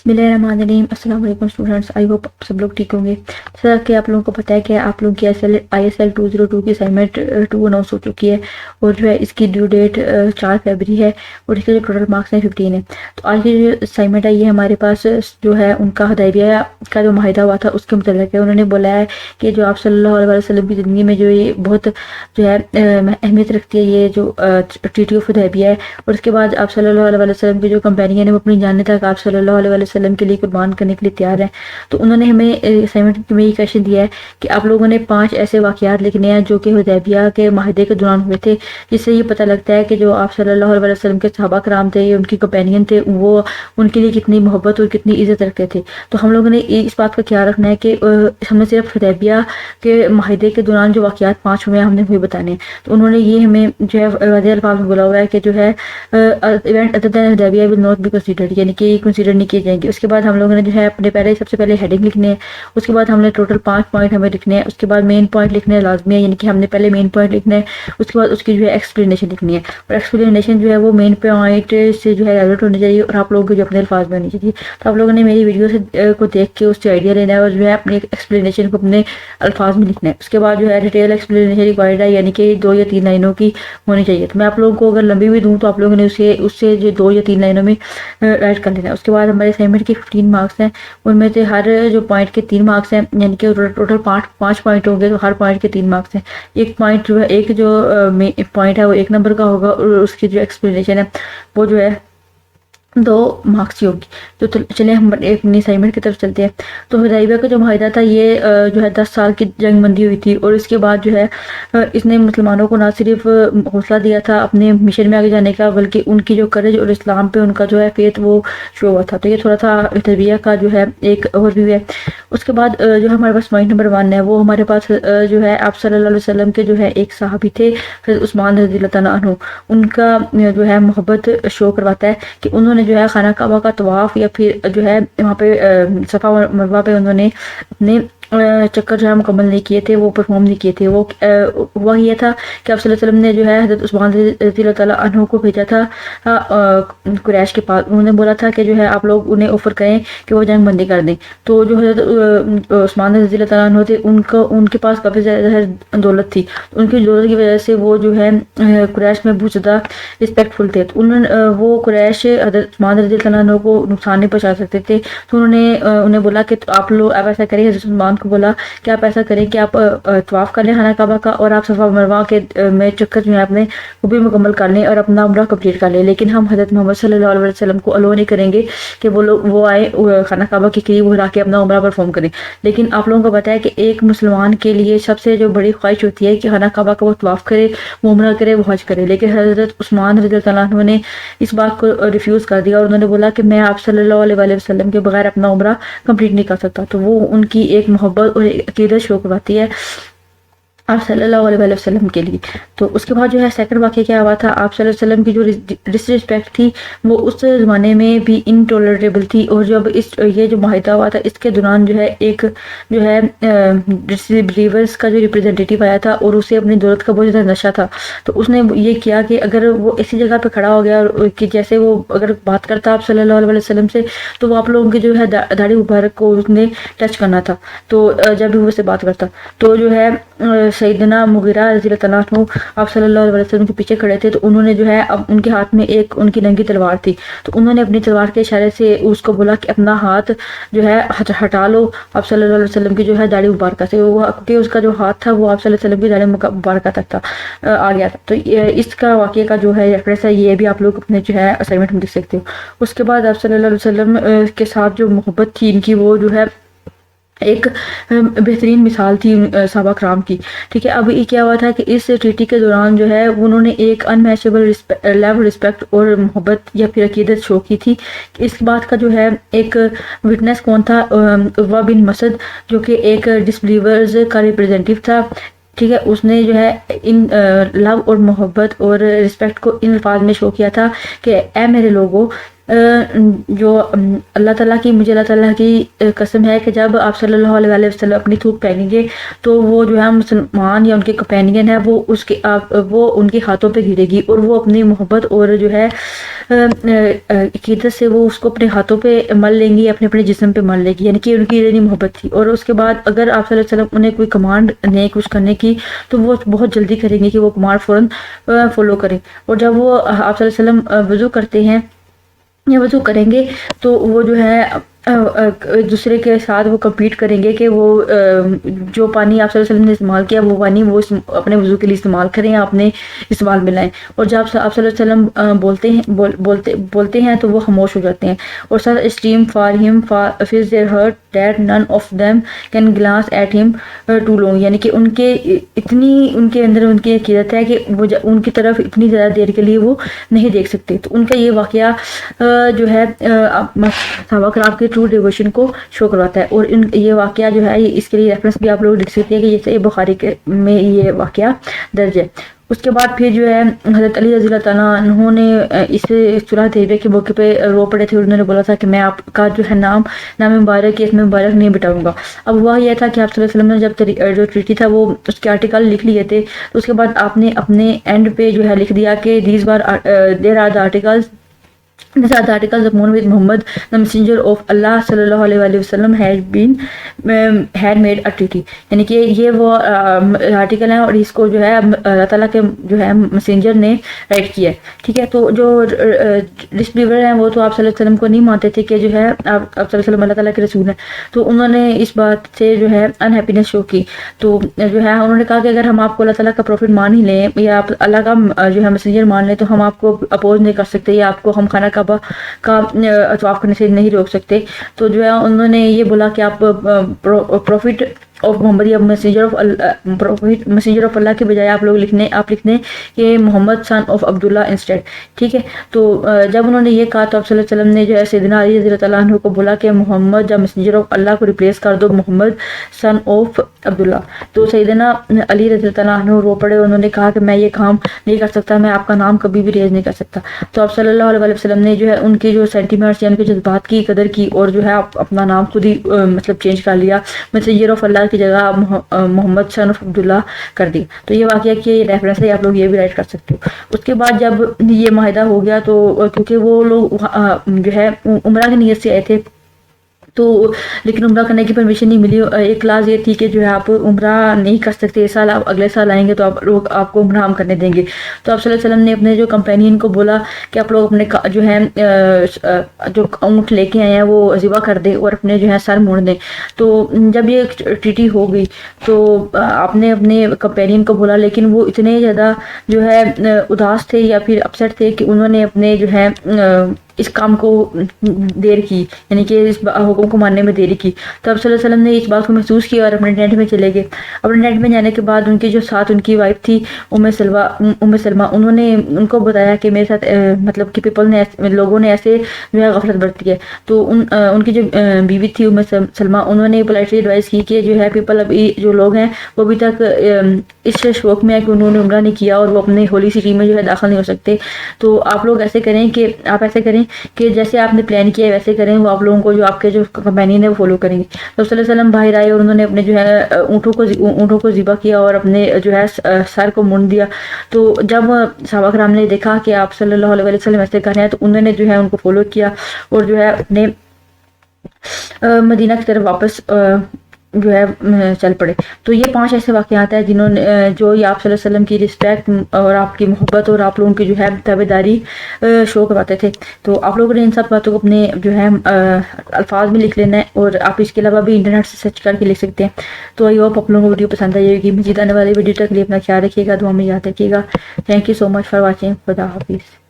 بسم اللہ الرحمن الرحیم۔ السلام علیکم اسٹوڈنٹس، آئی ہوپ سب لوگ ٹھیک ہوں گے۔ سر کہ آپ لوگوں کو پتہ ہے کہ آپ لوگوں کی آئی ایس ایل 202 کی اسائنمنٹ 2 اناؤنس ہو چکی ہے، اور جو ہے اس کی ڈیو ڈیٹ 4 فروری ہے، اور اس کے جو ٹوٹل مارکس ہیں 15 ہیں۔ تو آج کی جو اسائنمنٹ ہے یہ ہمارے پاس جو ہے ان کا حدیبیہ کا جو معاہدہ ہوا تھا اس کے متعلق ہے۔ انہوں نے بولا ہے کہ جو آپ صلی اللہ علیہ وسلم کی زندگی میں جو یہ بہت جو ہے اہمیت رکھتی ہے، یہ جو ٹریٹی آف حدیبیہ ہے، اور اس کے بعد آپ صلی اللہ علیہ وسلم کے جو کمپینین ہیں وہ اپنی جاننے تک آپ صلی اللہ علیہ وسلم کے لیے قربان کرنے کے لیے تیار ہیں۔ تو انہوں نے ہمیں اسائنمنٹ میں یہ کویشچن دیا ہے کہ آپ لوگوں نے 5 ایسے واقعات لکھنے ہیں جو کہ حدیبیہ کے معاہدے کے دوران ہوئے تھے، جس سے یہ پتہ لگتا ہے کہ جو آپ صلی اللہ علیہ وسلم کے صحابہ کرام تھے، ان کی کمپینین تھے، وہ ان کے لیے کتنی محبت اور کتنی عزت رکھتے تھے۔ تو ہم لوگوں نے اس بات کا خیال رکھنا ہے کہ ہم نے صرف حدیبیہ کے معاہدے کے دوران جو واقعات 5 ہوئے ہیں ہم نے وہی بتانے ہیں۔ تو انہوں نے یہ ہمیں جو ہے واضح الفاظ میں بولا ہوا ہے کہ جو ہے event other than Hudaybiyyah will not be considered, یعنی کہ یہ کنسیڈر نہیں کیے جائیں گے۔ اس کے بعد ہم لوگوں نے جو ہے اپنے سب سے پہلے ہیڈنگ لکھنے ہیں، اس کے بعد ہم نے ٹوٹل 5 پوائنٹ ہمیں لکھنے ہیں، اس کے بعد مین پوائنٹ لکھنے ہیں لازمی ہے، یعنی کہ ہم نے پہلے مین پوائنٹ لکھنا ہے، اس کے بعد اس کی جو ہے ایکسپلینیشن لکھنی ہے، اور ایکسپلینیشن جو ہے وہ مین پوائنٹ سے جو ہے ریلیٹ ہونی چاہیے، اور آپ لوگوں کے جو اپنے الفاظ میں ہونی چاہیے۔ تو آپ لوگوں نے میری ویڈیو سے کو دیکھ کے اس سے آئیڈیا لینا ہے، اور جو ہے اپنی ایکسپلینیشن کو اپنے الفاظ میں لکھنا ہے۔ اس کے بعد جو ہے ڈیٹیل ایکسپلینیشن ریکوائرڈ ہے، یعنی کہ 2 یا 3 لائنوں کی ہونی چاہیے۔ تو میں آپ لوگوں کو اگر لمبی بھی دوں تو آپ لوگوں نے اس سے جو 2 یا 3 لائنوں میں رائٹ کر لینا ہے۔ اس کے بعد ہمارے اسائنمنٹ کے 15 مارکس ہیں، ان میں سے ہر جو پوائنٹ کے 3 مارکس ہیں، یعنی کہ ٹوٹل 5 پوائنٹ ہوں گے، تو ہر پوائنٹ کے 3 مارکس ہیں۔ ایک پوائنٹ جو ہے ایک جو پوائنٹ ہے وہ 1 نمبر کا ہوگا، اور اس کی جو ایکسپلینیشن ہے وہ جو ہے 2 مارکس کی ہوگی۔ تو چلیں ہم اپنی اسائنمنٹ کی طرف چلتے ہیں۔ تو حدیبیہ کا جو معاہدہ تھا یہ جو ہے 10 سال کی جنگ بندی ہوئی تھی، اور اس کے بعد جو ہے اس نے مسلمانوں کو نہ صرف حوصلہ دیا تھا اپنے مشن میں آگے جانے کا، بلکہ ان کی جو کرج اور اسلام پہ ان کا جو ہے فیتھ وہ شو ہوا تھا۔ تو یہ تھوڑا سا حدیبیہ کا جو ہے ایک اوور ویو ہے۔ اس کے بعد جو ہمارے پاس پوائنٹ نمبر 1 ہے، وہ ہمارے پاس جو ہے آپ صلی اللہ علیہ وسلم کے جو ہے ایک صحابی تھے حضرت عثمان رضی اللہ تعالیٰ عنہ، ان کا جو ہے محبت شو کرواتا ہے کہ انہوں نے جو ہے خانہ کعبہ کا طواف یا پھر جو ہے وہاں پہ صفا و مروہ پہ انہوں نے اپنے چکر جو ہے مکمل نہیں کیے تھے، وہ پرفارم نہیں کیے تھے۔ وہ ہوا یہ تھا کہ آپ صلی اللہ علیہ وسلم نے جو ہے حضرت عثمان رضی اللہ تعالیٰ عنہ کو بھیجا تھا قریش کے پاس۔ انہوں نے بولا تھا کہ جو ہے آپ لوگ انہیں آفر کریں کہ وہ جنگ بندی کر دیں۔ تو جو حضرت عثمان رضی اللہ تعالیٰ عنہ تھے ان کے پاس کافی زیادہ دولت تھی، تو ان کی دولت کی وجہ سے وہ جو ہے قریش میں بہت زیادہ رسپیکٹفل تھے۔ تو وہ قریش حضرت عثمان رضی اللہ عنہ کو نقصان نہیں پہنچا سکتے تھے، تو انہوں نے انہیں بولا کہ آپ لوگ آپ ایسا کریں، حضرت عثمان کو بولا کہ آپ ایسا کریں کہ آپ طواف کر لیں خانہ کعبہ کا، اور آپ صفا مروہ کے میں چکر جو ہے اپنے وہ بھی مکمل کر لیں اور اپنا عمرہ کمپلیٹ کر لیں، لیکن ہم حضرت محمد صلی اللہ علیہ وسلم کو الو نہیں کریں گے کہ وہ آئے خانہ کعبہ کے قریب ہو کے اپنا عمرہ پرفارم کریں۔ لیکن آپ لوگوں کو پتہ ہے کہ ایک مسلمان کے لیے سب سے جو بڑی خواہش ہوتی ہے کہ خانہ کعبہ کا وہ طواف کرے، وہ عمرہ کرے، وہ حج کرے، لیکن حضرت عثمان رضی اللہ عنہ نے اس بات کو ریفیوز کر دیا، اور انہوں نے بولا کہ میں آپ صلی اللہ علیہ وسلم کے بغیر اپنا عمرہ کمپلیٹ نہیں کر سکتا۔ تو وہ ان کی ایک محبت اور ایک عقیدت شو کرواتی ہے آپ صلی اللہ علیہ وسلم کے لیے۔ تو اس کے بعد جو ہے سیکنڈ واقعہ کیا ہوا تھا، آپ صلی اللہ علیہ وسلم کی جو ڈسرسپیکٹ تھی وہ اس زمانے میں بھی انٹولریبل تھی، اور جب یہ جو معاہدہ ہوا تھا اس کے دوران جو ہے ایک جو ہے بلیورز کا جو ریپرزینٹیٹیو آیا تھا، اور اسے اپنی دولت کا بہت زیادہ نشہ تھا۔ تو اس نے یہ کیا کہ اگر وہ اسی جگہ پہ کھڑا ہو گیا کہ جیسے وہ اگر بات کرتا آپ صلی اللہ علیہ وسلم سے، تو وہ آپ لوگوں کی جو ہے داڑھی مبارک کو اس نے ٹچ کرنا تھا، تو جب بھی وہ سے بات کرتا تو جو ہے سیدنا مغیرہ رضی اللہ تعالیٰ عنہ آپ صلی اللہ علیہ وسلم کے پیچھے کھڑے تھے، تو انہوں نے جو ہے اب ان کے ہاتھ میں ایک ان کی ننگی تلوار تھی، تو انہوں نے اپنی تلوار کے اشارے سے اس کو بولا کہ اپنا ہاتھ جو ہے ہٹا لو آپ صلی اللہ علیہ وسلم کی جو ہے داڑھی مبارکہ سے، کیونکہ اس کا جو ہاتھ تھا وہ آپ صلی اللہ علیہ وسلم کی داڑھی مبارکہ تک تھا آ گیا تھا۔ تو اس کا واقعے کا جو ہے ریفرنس ہے، یہ بھی آپ لوگ اپنے جو ہے اسائنمنٹ میں لکھ سکتے ہو۔ اس کے بعد آپ صلی اللہ علیہ وسلم کے ساتھ جو محبت تھی ان کی، وہ جو ہے ایک بہترین مثال تھی صحابہ کرام کی، ٹھیک ہے۔ اب یہ کیا ہوا تھا کہ اس ٹریٹی کے دوران جو ہے انہوں نے ایک ان میچیبل لیول رسپیکٹ اور محبت یا پھر عقیدت شو کی تھی۔ اس بات کا جو ہے ایک وٹنس کون تھا، عروہ بن مسعود، جو کہ ایک ڈسبلیورز کا ریپرزینٹیو تھا، ٹھیک ہے۔ اس نے جو ہے ان لو اور محبت اور رسپیکٹ کو ان الفاظ میں شو کیا تھا کہ اے میرے لوگوں، جو اللہ تعالیٰ کی مجھے اللہ تعالیٰ کی قسم ہے کہ جب آپ صلی اللہ علیہ وسلم اپنی تھوک پھینکیں گے تو وہ جو ہے مسلمان یا ان کے کمپینین ہے وہ وہ ان کے ہاتھوں پہ گرے گی، اور وہ اپنی محبت اور جو ہے عقیدت سے وہ اس کو اپنے ہاتھوں پہ مل لیں گی، اپنے اپنے جسم پہ مل لیں گی، یعنی کہ ان کی اتنی محبت تھی۔ اور اس کے بعد اگر آپ صلی اللہ علیہ وسلم انہیں کوئی کمانڈ دیں کچھ کرنے کی تو وہ بہت جلدی کریں گے کہ وہ کمانڈ فوراً فالو کریں۔ اور جب وہ آپ صلی اللہ علیہ وسلم وضو کرتے ہیں یا وضو کریں گے تو وہ جو ہے ایک دوسرے کے ساتھ وہ کمپیٹ کریں گے کہ وہ جو پانی آپ صلی اللہ علیہ وسلم نے استعمال کیا وہ پانی وہ اپنے وضو کے لیے استعمال کریں یا اپنے استعمال میں لائیں، اور جب آپ صلی اللہ علیہ وسلم بولتے ہیں تو وہ خاموش ہو جاتے ہیں۔ اور sir esteem for him fears their heart that none of them can glance at him too long, یعنی کہ ان کے اندر ان کی عقیدت ہے کہ وہ ان کی طرف اتنی زیادہ دیر کے لیے وہ نہیں دیکھ سکتے۔ تو ان کا یہ واقعہ جو ہے صحابہ کرام کے ٹرو ڈیووشن کو شو کرواتا ہے، اور یہ واقعہ جو ہے اس کے لیے ریفرنس بھی آپ لوگ لکھ سکتے ہیں کہ یہ صحیح بخاری میں یہ واقعہ درج ہے۔ اس کے بعد پھر جو ہے حضرت علی رضی اللہ تعالیٰ عنہ نے اس صلح حدیبیہ کے موقع پہ رو پڑے تھے، انہوں نے بولا تھا کہ میں آپ کا جو ہے نام مبارک ہے، اس میں مبارک نہیں بٹاؤں گا۔ اب ہوا یہ تھا کہ آپ صلی اللہ علیہ وسلم نے جب جو ٹریٹی تھا وہ اس کے آرٹیکل لکھ لیے تھے، تو اس کے بعد آپ نے اپنے اینڈ پہ جو ہے لکھ دیا کہ there are the articles These are the articles upon which Muhammad, the messenger of Allah sallallahu alaihi wasallam had made a treaty، یعنی کہ یہ وہ آرٹیکل ہیں اور اس کو جو ہے اللہ تعالیٰ کے جو ہے میسنجر نے رائٹ کیا ہے، ٹھیک ہے۔ تو جو ڈسبلیور ہیں وہ تو آپ صلی اللہ علیہ وسلم کو نہیں مانتے تھے کہ جو ہے آپ صلی اللہ علیہ وسلم اللہ تعالیٰ کے رسول ہیں، تو انہوں نے اس بات سے جو ہے انہیپینس شو کی، تو جو ہے انہوں نے کہا کہ اگر ہم آپ کو اللہ تعالیٰ کا پروفٹ مان ہی لیں یا آپ اللہ کا جو ہے میسنجر مان لیں تو ہم آپ کو اپوز نہیں کر سکتے یا آپ کو ہم خانہ کعبہ کا طواف کرنے سے نہیں روک سکتے۔ تو جو ہے انہوں نے یہ بولا کہ آپ پروفٹ آف محمد یا میسنجر آف اللہ کے بجائے آپ لکھنے کہ محمد سن آف عبداللہ انسٹیڈ، ٹھیک ہے۔ تو جب انہوں نے یہ کہا تو آپ صلی اللہ علیہ وسلم نے جو ہے سیدنا علی رضی اللہ عنہ کو بولا کہ محمد جب میسنجر آف اللہ کو ریپلیس کر دو محمد سن آف عبداللہ۔ تو سیدنا علی رضی اللہ عنہ رو پڑے، انہوں نے کہا کہ میں یہ کام نہیں کر سکتا، میں آپ کا نام کبھی بھی ریز نہیں کر سکتا۔ تو آپ صلی اللہ علیہ وسلم نے جو ہے ان کے جو سینٹیمنٹس یا ان کے جذبات کی قدر کی اور جو ہے اپنا نام خود ہی مطلب چینج کر لیا، میسنجر آف اللہ کی جگہ محمد سن آف عبداللہ کر دی۔ تو یہ واقعہ کی ریفرنس ہے، آپ لوگ یہ بھی رائٹ کر سکتے ہو۔ اس کے بعد جب یہ معاہدہ ہو گیا تو کیونکہ وہ لوگ جو ہے عمرہ کی نیت سے آئے تھے تو لیکن عمرہ کرنے کی پرمیشن نہیں ملی، ایک کلاس یہ تھی کہ جو ہے آپ عمرہ نہیں کر سکتے، اس سال آپ اگلے سال آئیں گے تو آپ کو عمرہ ہم کرنے دیں گے۔ تو آپ صلی اللہ علیہ وسلم نے اپنے جو کمپینین کو بولا کہ آپ لوگ اپنے جو ہے جو اونٹ لے کے آئے ہیں وہ ذبح کر دیں اور اپنے جو ہے سر موڑ دیں۔ تو جب یہ ٹریٹی ہو گئی تو آپ نے اپنے کمپینین کو بولا، لیکن وہ اتنے زیادہ جو ہے اداس تھے یا پھر اپسیٹ تھے کہ انہوں نے اپنے جو ہے اس کام کو دیر کی، یعنی کہ اس حکم کو ماننے میں دیری کی۔ تو اب صلی اللہ علیہ وسلم نے اس بات کو محسوس کیا اور اپنے ٹینٹ میں چلے گئے۔ اپنے ٹینٹ میں جانے کے بعد ان کے جو ساتھ ان کی وائف تھی ام سلمہ، انہوں نے ان کو بتایا کہ میرے ساتھ مطلب کہ لوگوں نے ایسے جو ہے غفلت برتی ہے۔ تو ان کی جو بیوی تھی ام سلمہ، انہوں نے پولائٹلی ایڈوائز کی کہ جو ہے پیپل ابھی جو لوگ ہیں وہ ابھی تک اس شوق میں ہے کہ انہوں نے عمرہ نہیں کیا اور وہ اپنے ہولی سٹی میں جو ہے داخل نہیں ہو سکتے، تو آپ لوگ ایسے کریں کہ جیسے آپ نے پلان کیا ہے ویسے کریں، وہ آپ لوگوں کو جو آپ کے جو کمپینین ہے وہ فالو کریں گے۔ تو صلی اللہ علیہ وسلم باہر آئے اور انہوں نے اپنے جو ہے اونٹوں کو ذبح کیا اور اپنے جو ہے سر کو مونڈ دیا۔ تو جب صحابہ کرام نے دیکھا کہ آپ صلی اللہ علیہ وسلم ایسے کر رہے ہیں تو انہوں نے جو ہے ان کو فالو کیا اور جو ہے اپنے مدینہ کی طرف واپس جو ہے چل پڑے۔ تو یہ 5 ایسے واقعات ہیں جنہوں نے جو آپ صلی اللہ علیہ وسلم کی رسپیکٹ اور آپ کی محبت اور آپ لوگوں کی جو ہے تابعداری شو کرواتے تھے۔ تو آپ لوگوں نے ان سب باتوں کو اپنے جو ہے الفاظ میں لکھ لینا ہے اور آپ اس کے علاوہ بھی انٹرنیٹ سے سرچ کر کے لکھ سکتے ہیں۔ تو آئی ہوپ آپ لوگوں کو ویڈیو پسند آئی ہوگی۔ مزید آنے والی ویڈیو تک لیے اپنا خیال رکھیے گا، دعا میں یاد رکھیے گا۔ Thank you so much for watching. خدا حافظ۔